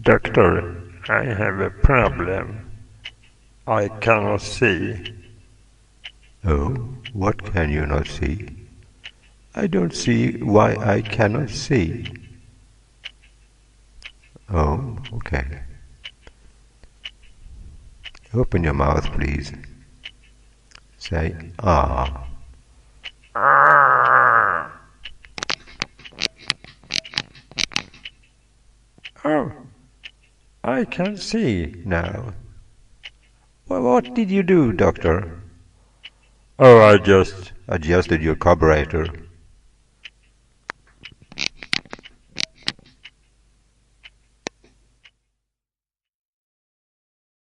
Doctor, I have a problem. I cannot see. Oh, what can you not see? I don't see why I cannot see. Oh, okay. Open your mouth, please. Say, ah. Ah! Oh, I can see now. What did you do, doctor? Oh, I just... Adjusted your carburetor.